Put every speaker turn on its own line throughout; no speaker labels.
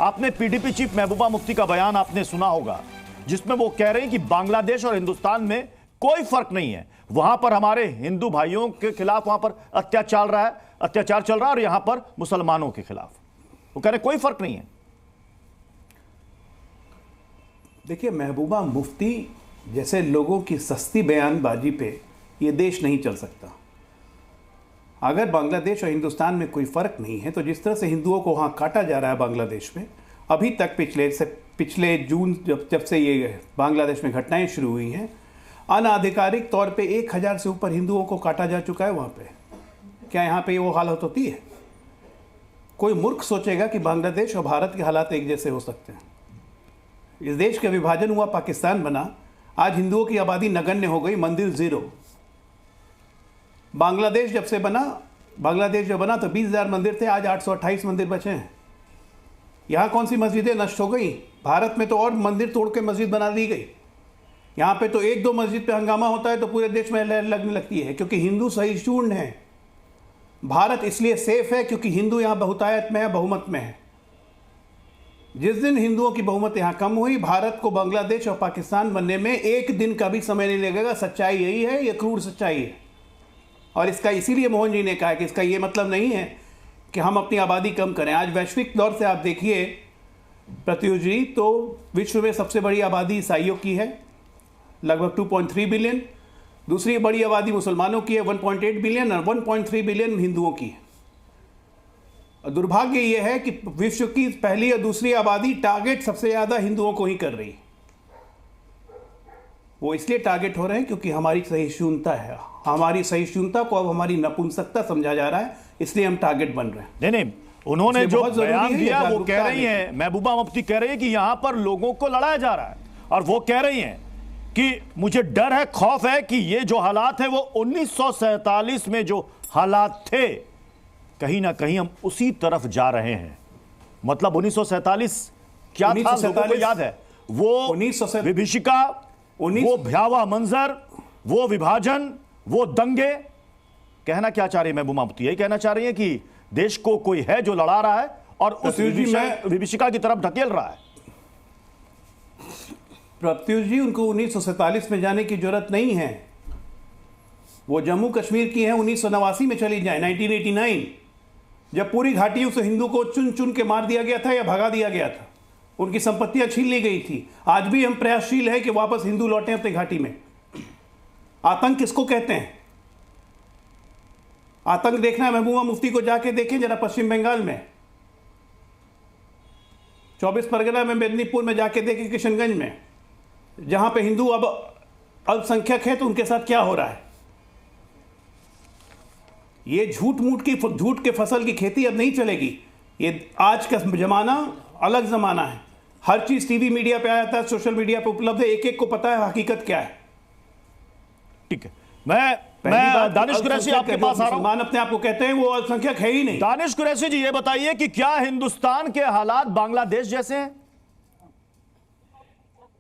आपने PDP chief Mehbooba Mufti का बयान आपने सुना होगा, जिसमें वो कह रहे हैं कि बांग्लादेश और हिंदुस्तान में कोई फर्क नहीं है। वहां पर हमारे हिंदू भाइयों के खिलाफ वहां पर अत्याचार चल रहा है और यहां पर मुसलमानों के खिलाफ वो कह रहे हैं कोई फर्क नहीं है।
देखिए, महबूबा मुफ्ती जैसे लोगों की सस्ती बयानबाजी पे ये देश नहीं चल सकता। अगर बांग्लादेश और हिंदुस्तान में कोई फ़र्क नहीं है तो जिस तरह से हिंदुओं को वहाँ काटा जा रहा है बांग्लादेश में, अभी तक पिछले जून जब से ये बांग्लादेश में घटनाएं शुरू हुई हैं, अनाधिकारिक तौर पे 1000 से ऊपर हिंदुओं को काटा जा चुका है वहाँ पे। क्या यहाँ पे वो हालत होती है? कोई मूर्ख सोचेगा कि बांग्लादेश और भारत के हालात एक जैसे हो सकते हैं। इस देश का विभाजन हुआ, पाकिस्तान बना, आज हिंदुओं की आबादी नगण्य हो गई, मंदिर ज़ीरो। बांग्लादेश जब बना तो 20,000 मंदिर थे, आज 828 मंदिर बचे हैं। यहाँ कौन सी मस्जिदें नष्ट हो गई? भारत में तो और मंदिर तोड़ के मस्जिद बना दी गई। यहाँ पे तो 1-2 मस्जिद पे हंगामा होता है तो पूरे देश में लहर लगने लगती है, क्योंकि हिंदू सहिष्णु हैं। भारत इसलिए सेफ है क्योंकि हिंदू यहाँ बहुतायत में है, बहुमत में है। जिस दिन हिंदुओं की बहुमत यहाँ कम हुई, भारत को बांग्लादेश और पाकिस्तान बनने में एक दिन का भी समय नहीं लगेगा। सच्चाई यही है, ये क्रूर सच्चाई है। और इसका इसीलिए मोहन जी ने कहा कि इसका ये मतलब नहीं है कि हम अपनी आबादी कम करें। आज वैश्विक दौर से आप देखिए प्रत्युष जी, तो विश्व में सबसे बड़ी आबादी ईसाइयों की है, लगभग 2.3 बिलियन। दूसरी बड़ी आबादी मुसलमानों की है, 1.8 बिलियन, और 1.3 बिलियन हिंदुओं की है। और दुर्भाग्य ये है कि विश्व की पहली और दूसरी आबादी टारगेट सबसे ज़्यादा हिंदुओं को ही कर रही है। वो इसलिए टारगेट हो रहे हैं क्योंकि हमारी सहिष्णुता है। हमारी सहिष्णुता को अब हमारी नपुंसकता समझा जा रहा है, इसलिए हम टारगेट बन रहे हैं।
नहीं, उन्होंने जो बयान दिया वो कह रही हैं, महबूबा मुफ्ती कह रही है कि यहां पर लोगों को लड़ाया जा रहा है, और वो कह रही हैं कि मुझे डर है, खौफ है कि ये जो हालात है वो 1947 में जो हालात थे, कहीं ना कहीं हम उसी तरफ जा रहे हैं। मतलब 1947 क्या था, लोगों को याद है? वो विभीषिका, वो भयावह मंजर, वो विभाजन, वो दंगे। कहना क्या चाह रही है महबूबा मुफ्ती? यही कहना चाह रही है कि देश को कोई है जो लड़ा रहा है और उस विभीषिका की तरफ ढकेल रहा है।
प्रत्युष जी, उनको 1947 में जाने की जरूरत नहीं है। वो जम्मू कश्मीर की है, 1989 में चली जाए, 1989, जब पूरी घाटियों से हिंदू को चुन चुन के मार दिया गया था या भगा दिया गया था, उनकी संपत्तियां छीन ली गई थी। आज भी हम प्रयासशील है कि वापस हिंदू लौटें अपनी घाटी में। आतंक किसको कहते हैं? आतंक देखना है महबूबा मुफ्ती को जाके देखें जरा पश्चिम बंगाल में, 24 परगना में, मेदिनीपुर में जाके देखें, किशनगंज में, जहां पे हिंदू अब अल्पसंख्यक है तो उनके साथ क्या हो रहा है। ये झूठ के फसल की खेती अब नहीं चलेगी। ये आज का जमाना अलग जमाना है। हर चीज टीवी मीडिया पे आया था, सोशल मीडिया पे उपलब्ध है, एक एक को पता है हकीकत क्या है।
ठीक है, मैं दानिश कुरैशी आपके पास आ रहा हूं।
अपने आप को कहते हैं, वो अल्पसंख्यक है ही नहीं।
दानिश कुरैशी जी, ये बताइए कि क्या हिंदुस्तान के हालात बांग्लादेश जैसे हैं?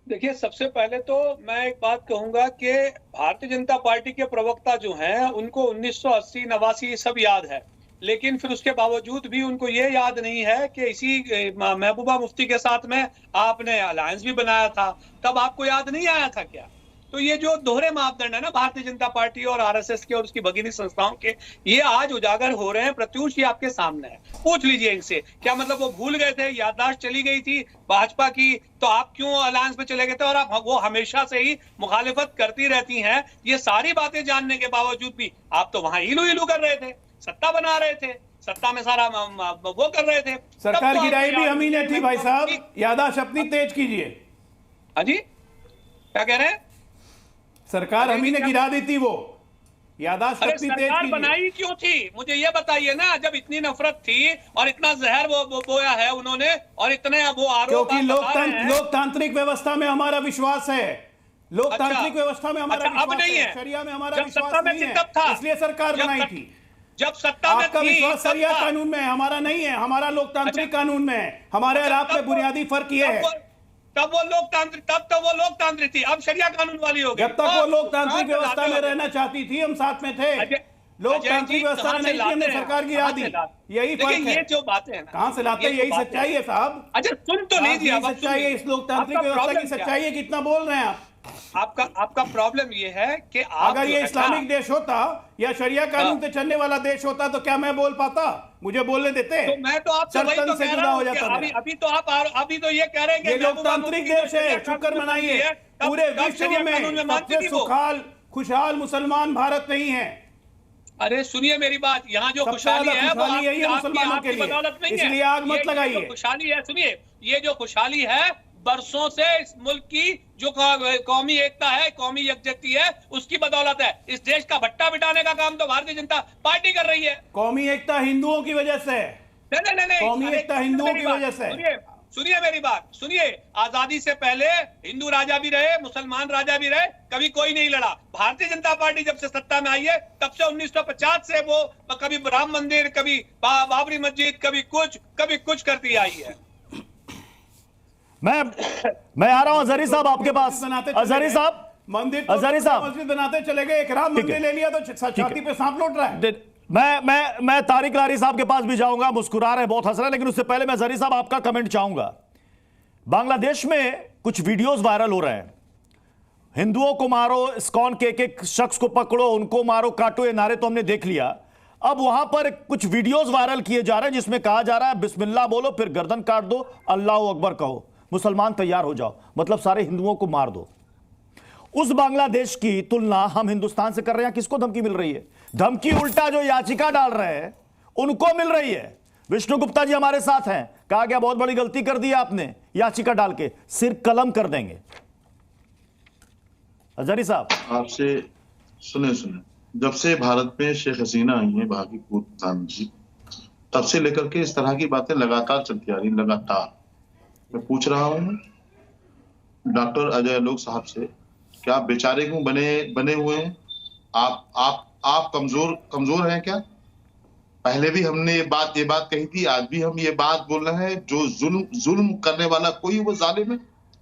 देखिए, सबसे पहले तो मैं एक बात कहूंगा कि भारतीय जनता पार्टी के प्रवक्ता जो हैं उनको 1980, 89 सब याद है, लेकिन फिर उसके बावजूद भी उनको ये याद नहीं है कि इसी महबूबा मुफ्ती के साथ में आपने अलायंस भी बनाया था, तब आपको याद नहीं आया था क्या? तो ये जो दोहरे मापदंड है ना भारतीय जनता पार्टी और आरएसएस के और उसकी भगिनी संस्थाओं के, ये आज उजागर हो रहे हैं। प्रत्युष, ये आपके सामने है, पूछ लीजिए इनसे। क्या मतलब वो भूल गए थे, याददाश्त चली गई थी भाजपा की, तो आप क्यों अलायंस में चले गए थे? और आप वो हमेशा से ही मुखालिफत करती रहती हैं। ये सारी बातें जानने के बावजूद भी आप तो वहां इलू इलू कर रहे थे, सत्ता बना रहे थे, सत्ता में सारा वो कर रहे थे।
सरकार गिराई भी हम ही ने थी भाई साहब, याददाश्त अपनी तेज कीजिए।
हाँ जी, क्या कह रहे हैं?
सरकार हम ही ने गिरा दी थी, वो याददाश्त अपनी तेज कीजिए।
बनाई क्यों थी, मुझे ये बताइए ना, जब इतनी नफरत थी और इतना जहर वो बोया है उन्होंने, और इतने वो आरोप।
क्योंकि लोकतांत्रिक व्यवस्था में हमारा विश्वास है। लोकतांत्रिक व्यवस्था में हमारा विश्वास
अब नहीं है,
शरिया में हमारा विश्वास नहीं है, इसलिए सरकार बनाई थी।
जब सत्ता में
आपका विश्वास शरिया कानून में है, हमारा नहीं है, हमारा लोकतांत्रिक कानून में है। हमारे और आप में बुनियादी फर्क ये है,
तब वो लोकतांत्रिक थी, अब शरिया कानून वाली हो गई।
जब तक वो लोकतांत्रिक व्यवस्था में रहना चाहती थी, हम साथ में थे। लोकतांत्रिक व्यवस्था में नहीं थी, हमने सरकार की याद दी, यही फर्क है।
ये जो बातें हैं ना,
कहां से लाते हैं, यही सच्चाई है साहब।
अच्छा सुन तो लीजिए, अब
सच्चाई है, इस लोकतांत्रिक व्यवस्था की सच्चाई है, कितना बोल रहे हैं आप।
आपका प्रॉब्लम ये है कि आप
अगर ये इस्लामिक देश होता या शरिया कानून से चलने वाला देश होता तो क्या मैं बोल पाता, मुझे बोलने देते?
तो मैं तो आपसे वही तो कह रहा हूं कि अभी तो ये कह रहे हैं कि
ये लोकतांत्रिक देश है, शुक्र मनाइए। पूरे विश्व में सबसे खुशहाल मुसलमान भारत नहीं है।
अरे सुनिए मेरी बात, यहाँ जो खुशहाली है वो
मुसलमानों के लिए,
बदौलत नहीं है,
इसलिए आग मत लगाइए।
खुशहाली है, सुनिए, ये जो खुशहाली है बरसों से इस मुल्क की जो कौमी एकता है, कौमी यकजहती है, उसकी बदौलत है। इस देश का भट्टा बिठाने का काम तो भारतीय जनता पार्टी कर रही है।
कौमी एकता हिंदुओं की वजह से,
नहीं,
कौमी एकता हिंदुओं की वजह से।
सुनिए मेरी बात, सुनिए, आजादी से पहले हिंदू राजा भी रहे, मुसलमान राजा भी रहे, कभी कोई नहीं लड़ा। भारतीय जनता पार्टी जब से सत्ता में आई है तब से 1950 से वो कभी राम मंदिर, कभी बाबरी मस्जिद, कभी कुछ करती आई है।
मैं आ रहा हूं अजहरी साहब आपके पास। अजहरी साहब,
मंदिर,
अजहरी साहब
मस्जिद बनाते चले गए, एक राम मंदिर ले लिया तो छाती पे सांप लौट रहा है।
मैं तारिक लारी साहब के पास भी जाऊंगा, मुस्कुरा रहे, बहुत हंस रहे हैं, लेकिन उससे पहले मैं अजहरी साहब आपका कमेंट चाहूंगा। बांग्लादेश में कुछ वीडियोस वायरल हो रहे हैं, हिंदुओं को मारो, इस्कॉन के एक शख्स को पकड़ो, उनको मारो, काटो, ये नारे तो हमने देख लिया। अब वहां पर कुछ वीडियोस वायरल किए जा रहे हैं जिसमें कहा जा रहा है बिस्मिल्लाह बोलो, फिर गर्दन काट दो, अल्लाह अकबर कहो, मुसलमान तैयार हो जाओ, मतलब सारे हिंदुओं को मार दो। उस बांग्लादेश की तुलना हम हिंदुस्तान से कर रहे हैं। किसको धमकी मिल रही है? धमकी उल्टा जो याचिका डाल रहे हैं उनको मिल रही है। विष्णु गुप्ता जी हमारे साथ हैं, कहा गया बहुत बड़ी गलती कर दी आपने याचिका डाल के, सिर कलम कर देंगे। अजहरी साहब,
आपसे सुने, जब से भारत में शेख हसीना आई है, भारत की पूर्व प्रधानमंत्री, तब से लेकर के इस तरह की बातें लगातार चलती आ रही, लगातार। मैं पूछ रहा हूं डॉक्टर अजय आलोक साहब से, क्या बेचारे क्यों बने हुए हैं? आप कमजोर हैं क्या? पहले भी हमने ये बात कही थी, आज भी हम ये बात बोल रहे हैं, जो जुल्म करने वाला कोई वो जालिम है।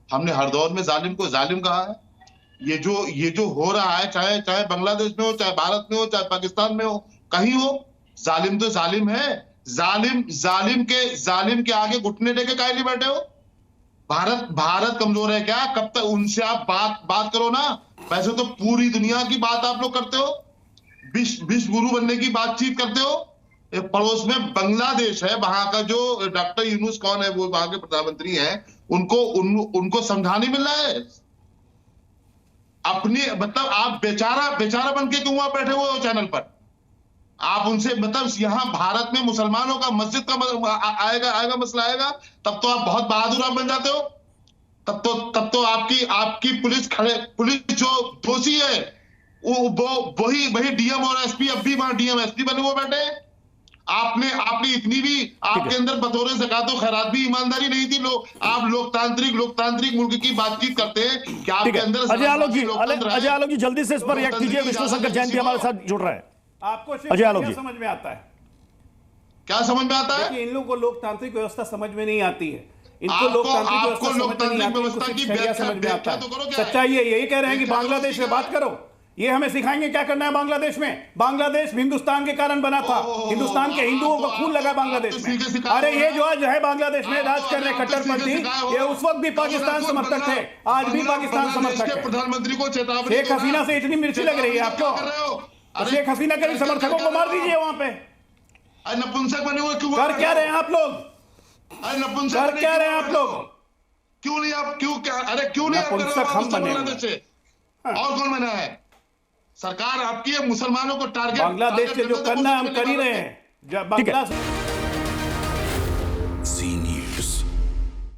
हमने हर दौर में जालिम को जालिम कहा है। ये जो हो रहा है, चाहे बांग्लादेश में हो, चाहे भारत में हो, चाहे पाकिस्तान में हो, कहीं हो, जालिम तो जालिम है। जालिम के आगे घुटने टेके काहे नहीं बैठे हो? भारत कमजोर है क्या? कब तक उनसे आप बात करो ना। वैसे तो पूरी दुनिया की बात आप लोग करते हो, विश्व गुरु बनने की बातचीत करते हो। पड़ोस में बांग्लादेश है, वहां का जो डॉक्टर यूनुस कौन है, वो वहां के प्रधानमंत्री हैं, उनको समझा नहीं मिल रहा है। अपने मतलब आप बेचारा बन के क्यों वहां बैठे हुए हो चैनल पर? आप उनसे मतलब यहां भारत में मुसलमानों का मस्जिद का आएगा मसला आएगा, तब तो आप बहुत बहादुर आप बन जाते हो। तब तो आपकी पुलिस जो दोषी है वही डीएम और एसपी, अब भी वहां डीएम एसपी बने हुए बैठे हैं। आपने इतनी भी आपके अंदर बतौर ज़कात खैरात भी ईमानदारी नहीं थी। आप लोकतांत्रिक मुल्क की बातचीत करते हैं कि आपके अंदर।
अजय आलोक जी जल्दी से इस पर रिएक्ट कीजिए। विष्णु शंकर जैन भी हमारे साथ जुड़ रहे हैं।
आपको
अजय आलोक जी
समझ में आता है?
क्या समझ में आता है?
इन लोगों को लोकतांत्रिक व्यवस्था समझ में नहीं आती है। इनको लोकतांत्रिक व्यवस्था समझ में आता है। सच्चाई यही कह रहे हैं कि बांग्लादेश में बात करो, ये हमें सिखाएंगे क्या करना है बांग्लादेश में। बांग्लादेश हिंदुस्तान के कारण बना था, हिंदुस्तान के हिंदुओं का खून लगा बांग्लादेश में। अरे ये जो आज है बांग्लादेश में राज कर रहे कट्टरपंथी, ये उस वक्त भी पाकिस्तान समर्थक थे, आज भी पाकिस्तान समर्थक है।
प्रधानमंत्री को चेतावनी,
शेख हसीना से इतनी मिर्ची लग रही है आपको? शेख हसीना के समर्थकों को मार दीजिए वहां पे।
नपुंसक बने हुए क्यों?
कर क्या रहे हैं आप लोग?
नपुंसक
क्या रहे हैं आप लोग?
क्यों नहीं
नपुंसक हम बने हुए।
और कौन बना है? सरकार आपकी है, मुसलमानों को टारगेट
बांग्लादेश से जो करना है हम कर ही रहे हैं।